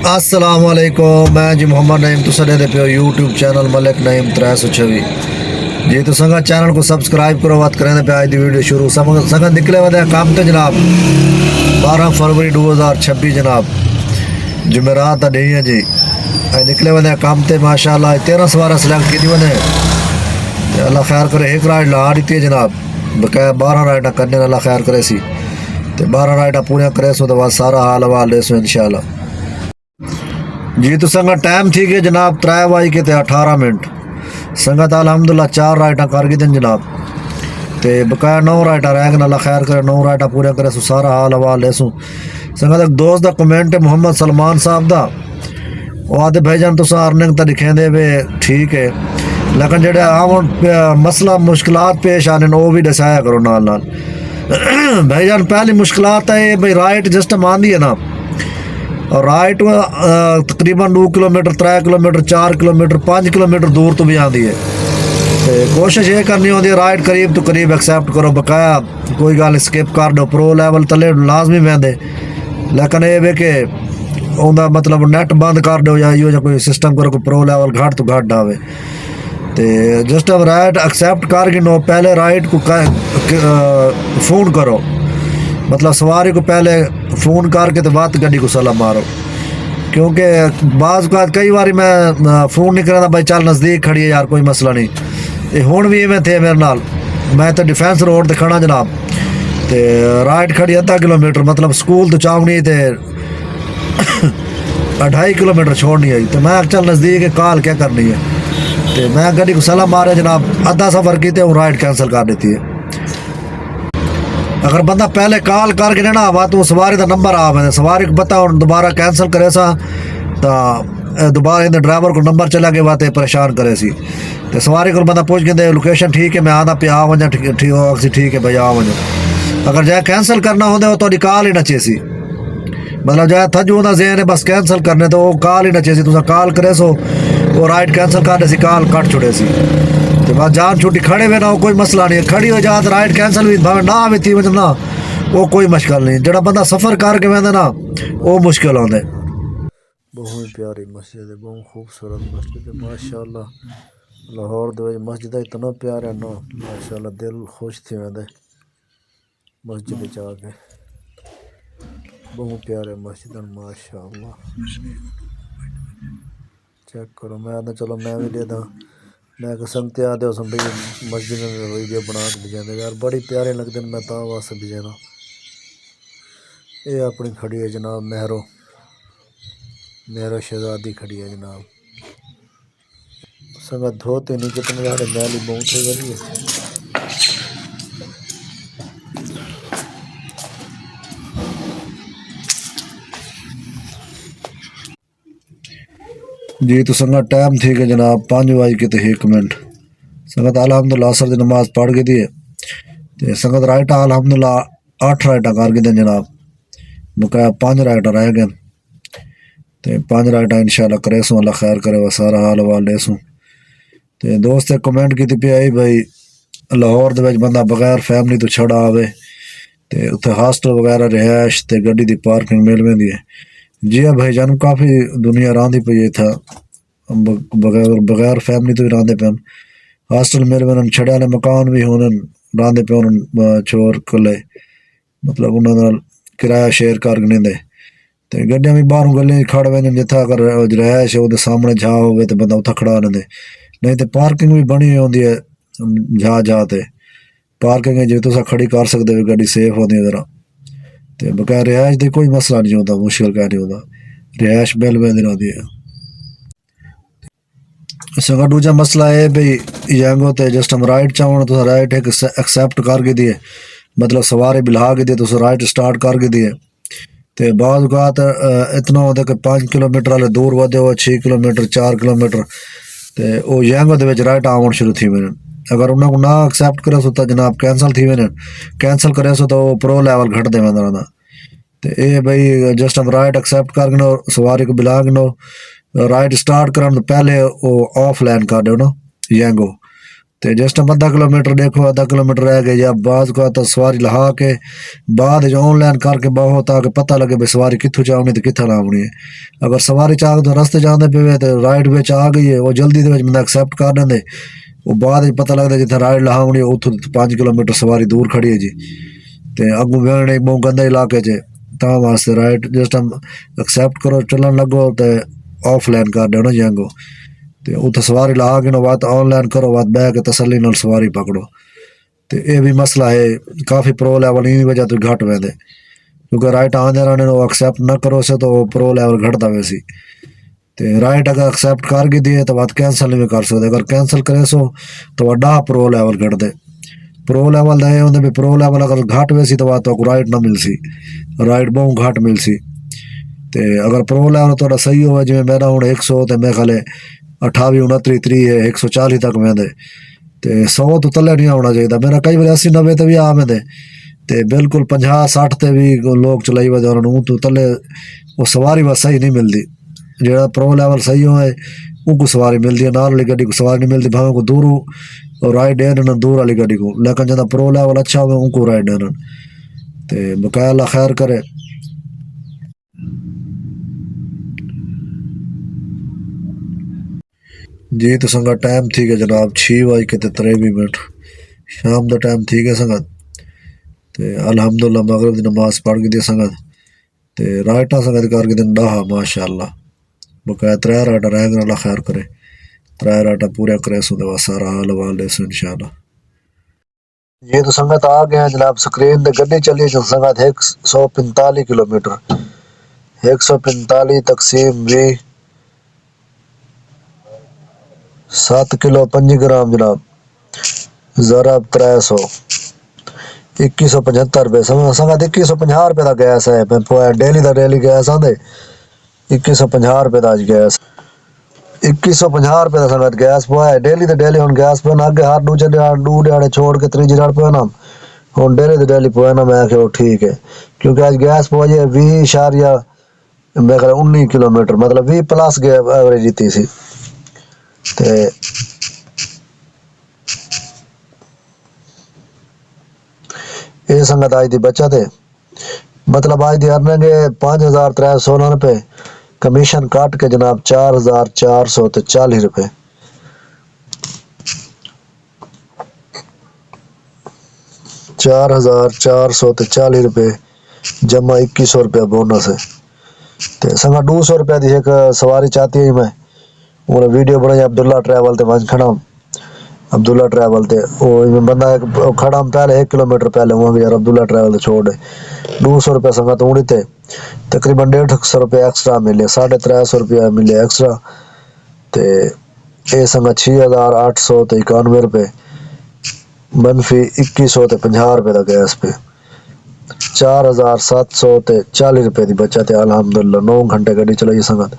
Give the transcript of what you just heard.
अस्सलामुअलैकुम। मैं जी मोहम्मद नईम तुसा दे पे यूट्यूब चैनल मलिक नईम 326 जी। तो संगा चैनल को सब्सक्राइब करो। बात करें पे आज दी वीडियो शुरू संगा निकले वे काम तो जनाब 12 फरवरी 2026 जनाब जुमेरात का डे है जी। निकले वे काम ते माशाअल्लाह 13 सवार सिलेक्ट की वे अल्लाह खैर करे। एक राइड ला दी है जनाब बकाया 12 राइडा करने अल्लाह खैर करे सी तो 12 राइडा पूरा करे सो तो बाद सारा हाल हवाल ले सो इंशाल्लाह जी। तो संगत टाइम थी कि जनाब 3:18 संगत अलहमदुल्ला 4 राइटा कर गई जनाब ते बकाया 9 राइटा रह गए। अल्लाह खैर करे 9 राइटा पूरा करे सो सारा हाल हवाल ले सू। संगत एक दोस्त का कमेंट है मोहम्मद सलमान साहब का वो आते भाईजान तुस अर्निंग तो दिखेंदे वे ठीक है लेकिन जेडे आम मसला मुश्किलात पेश आने वो भी दसाया करो नाल नाल भाईजान। पहली मुश्किलात है भाई राइट सिस्टम आंदी है ना और राइट तकरीबन 2 किलोमीटर 3 किलोमीटर 4 किलोमीटर 5 किलोमीटर दूर तो भी आती है तो कोशिश ये करनी होती है राइट करीब तो करीब एक्सेप्ट करो बकाया कोई गल स्किप कर दो। प्रो लैवल तले लाजमी वहदे लेकिन ये वे कि उनका मतलब नैट बंद कर दो या यो कोई सिस्टम करो कोई प्रो लैवल घट तो घट आवे तो जस्ट अब राइट एक्सेप्ट कर गिनो। पहले राइट को फ़ोन करो मतलब सवारी को पहले फ़ोन करके तो बात गड्डी को सलाह मारो क्योंकि बाज़ कई बार मैं फ़ोन नहीं करा भाई चल नज़दीक खड़ी है यार कोई मसला नहीं। ये हुण भी इवें थे मेरे नाल मैं तो डिफेंस रोड ते खड़ा जनाब तो राइट खड़ी 0.5 किलोमीटर मतलब स्कूल तो चावनी थे 2.5 किलोमीटर छोड़नी आई तो मैं चल नज़दीक है कॉल क्या करनी है तो मैं गड्डी को सलाह मारे जनाब अद्धा सफ़र की तो राइड कैंसिल कर देती है। अगर बंदा पहले कॉल करके ना आवा तो सवारी का नंबर आ सवारी को पता और दोबारा कैंसिल करे सा तो दोबारा इधर ड्राइवर को नंबर चला के बात परेशान करे सी तो सवारी को बंदा पूछ के लोकेशन ठीक है मैं आदा पे आ वजा ठीक है भाई आ वजा। अगर जाए कैंसिल करना होंगे तो कॉल ही ना चेसी मतलब जाए थजू होता जेन है बस कैंसिल करने तो कॉल ही ना चेसी तुसा कॉल करे सो वो राइड कैंसिल कर सी कॉल कट छुड़े सी तो बाद जान छुट्टी खड़े हुए ना वो कोई मसला नहीं है खड़ी हो जात राइड कैंसिल भी भावे ना आवे थी मतलब ना वो कोई मुश्किल नहीं जड़ा बंदा सफ़र करके वह ना वो मुश्किल आते। बहुत प्यारी मस्जिद है बहुत खूबसूरत मस्जिद है माशाअल्लाह। लाहौर दे मस्जिद इतना प्यारा ना माशाअल्लाह दिल खुश थी वेंदे मस्जिद जाके बहुत प्यारे मस्जिद माशाअल्लाह। चेक करो मैं तो चलो मैं भी दे दा मैं संगते आते उस मस्जिद में वीडियो बना के भेजेंगे यार बड़ी प्यारे लगते हैं मैं तो वास्ते भेजना। ये अपनी खड़ी है जनाब मेरो शहजादी खड़ी है जनाब संगत धोते नहीं कितने सारे मैली बहुत है वाली जी। तो संगत टाइम थी कि जनाब 5:01 संगत अलहमदुल्ला असर की नमाज पढ़ गई थी तो संगत राइटा अलहमदुल्ला 8 राइटा कर गए जनाब बकाया 5 राइटा रह गए तो 5 राइटा इंशाल्लाह करे सो अल्लाह खैर करे वह सारा हाल वाल ले सू। तो दोस्त कमेंट की पे आई भाई लाहौर दे बंदा बगैर फैमिली तो छड़ा आवे तो उत्थे हॉस्टल वगैरह रिहायश तो गड्डी की पार्किंग मिल वेंदी है। जी हाँ भाई जान काफ़ी दुनिया रांधी पई था बगैर फैमिली तो भी रांधे पे हॉस्टल मिल वन छड़े वाले मकान भी होने रांधे पे चोर कले मतलब उन्होंने किराया शेयर कर दे तो गड्डियां भी बाहरों गले खड़ वे जिथे अगर रहायश है सामने जा हो तो बंदा उत्थे खड़ा लेंदे नहीं तो पार्किंग भी बनी हुई होंगी है जा पार्किंग जो तुस खड़ी कर सकते हो गड्डी सेफ होती है जरा तो बगैर रिहायश का कोई मसला नहीं होता मुश्किल क्या नहीं होता रिहायश बिल वेंदी रहती है। संगा दूजा मसला है भाई यंगो तो जस्ट हम राइट चाहो तो राइट एक एक्सेप्ट करके दिए मतलब सवारी बिला के दिए तो राइट स्टार्ट करके दिए तो बाद औकात इतना होता कि 5 किलोमीटर वाले दूर वे हो 6 किलोमीटर 4 किलोमीटर तो वो यंगो के राइट आवन शुरू थी वे अगर उन्होंने ना एक्सेप्ट करे सो तो जनाब कैंसल थी वे कैंसल करे सो तो प्रो लैवल घट दे रहता तो ये भाई जस्ट हम राइट एक्सेप्ट कर गिनो सवारी को बिला गिनो राइट स्टार्ट करने तो पहले वो ऑफ लाइन कर दो ना यंगो तो जिस टाइम अद्धा किलोमीटर देखो, अद्धा किलोमीटर रह गए या बाद को तो सवारी लहा के बाद ऑनलाइन करके बहु ताकि पता लगे भी सवारी कितों चावनी तो कितना ना आनी है। अगर सवारी चाह तो रस्ते जाते पे तो राइड में आ गई है वो जल्दी बंदा एक्सैप्ट कर देंगे, वो बाद पता लगता जिथे राइड लहावनी उतों 5 किलोमीटर सवारी दूर खड़ी है जी। तो अगू वेने बहुत गंदे इलाके च ता वास्ते राइड जिस टाइम एक्सैप्ट करो चलन लगो तो ऑफलाइन कर देना जी अगो, तो उत्थे सवारी ला के बात ऑनलाइन करो, बात बह के तसली नाल सवारी पकड़ो। तो यह भी मसला है काफ़ी प्रो लैवल इन वजह तो घट पैदे, क्योंकि राइट आने रहने एक्सैप्ट ना करो से तो प्रो लैवल घटता वैसी। तो राइट अगर एक्सैप्ट कर गई दिए तो बात कैंसल नहीं कर सकते, अगर कैंसल करे सो तो वड्डा प्रो लैवल घटते। प्रो लैवल दे होंगे भी प्रो लैवल अगर घट वैसी तो बात राइट ना मिल सी, राइट बहुत घट मिल सी। तो अगर प्रो लैवल थोड़ा सही हो जिमें मेरा हूँ 100 तो मेरे ख्याल 28 29 30 है 140 तक वेंदे, तो 100 तो तले नहीं आना चाहिए। मेरा कई बार 80 90 ते भी आ वेंदे, तो बिल्कुल 50 60 ते भी लोग चलाई वे तो तले वो सवारी बस सही नहीं मिलती। जो प्रो लैवल सही हो उनको सवारी मिलती है, नाल वाली गड्डी को सवारी नहीं मिलती, भावे को दूर राइड देना दूर वाली गड्डी को, लेकिन जब प्रो लैवल अच्छा हो उनको राइड देना। तो बकाया अल्लाह खैर करे। जी तो संगत टाइम थी गया जनाब 6:23 शाम का टाइम थी गया संगत। तो अल्हम्दुलिल्लाह मगरिब की नमाज पढ़ के दी संगत, तो राइटा संगत करके दिन डाहा माशाअल्लाह बकाया 3 राइटा रह गए, अल्लाह खैर करे 3 राइटा पूरा करे सो तो सारा हाल वाले से इंशाल्लाह। ये तो संगत आ गया जनाब स्क्रीन पे गड्डी चली जो संगत 145 किलोमीटर 145 तकसीम भी 7 किलो 5 ग्राम जनाब जरा 300 2175 रुपये संगत 2150 रुपये का गैस है डेली का डेली गैस आते 2150 रुपये का अज गैस 2150 रुपये का संगत गैस पवाया डेली तो डेली हम गैस पे अगे हर दूजे दिहाड़े छोड़ के त्रीजी दिहाड़ पे ना हम डेली तो डेली पे ना। मैं आखिर ठीक है क्योंकि अज गैस पवाई 20 मैं 19 किलोमीटर मतलब 20 प्लस एवरेज जीती सी। ते ये संगत आज की बचत है मतलब आज की अर्निंग है 5316 रुपये, कमीशन काट के जनाब 4440 रुपये। 4440 रुपये जमा 2100 रुपया बोनस है। तो संगा 200 रुपया की एक सवारी चाहती है मैं उन्हें वीडियो बनाई अब्दुल्ला ट्रैवल ते वंश खड़ा अब्दुल्ला ट्रैवल ते वो बंदा एक खड़ा पहले 1 किलोमीटर पहले वहाँ यार अब्दुल्ला ट्रैवल छोड़ 200 रुपया संगा तो उड़ी थे तकरीबन 150 रुपया एक्स्ट्रा मिले 350 रुपया मिले एक्स्ट्रा। तो ये संगा 6891 रुपये मनफी 2150 रुपये का गैस पे 4740 रुपये की बचत है अल्हम्दुलिल्लाह। 9 घंटे गड्डी चलाई संगत।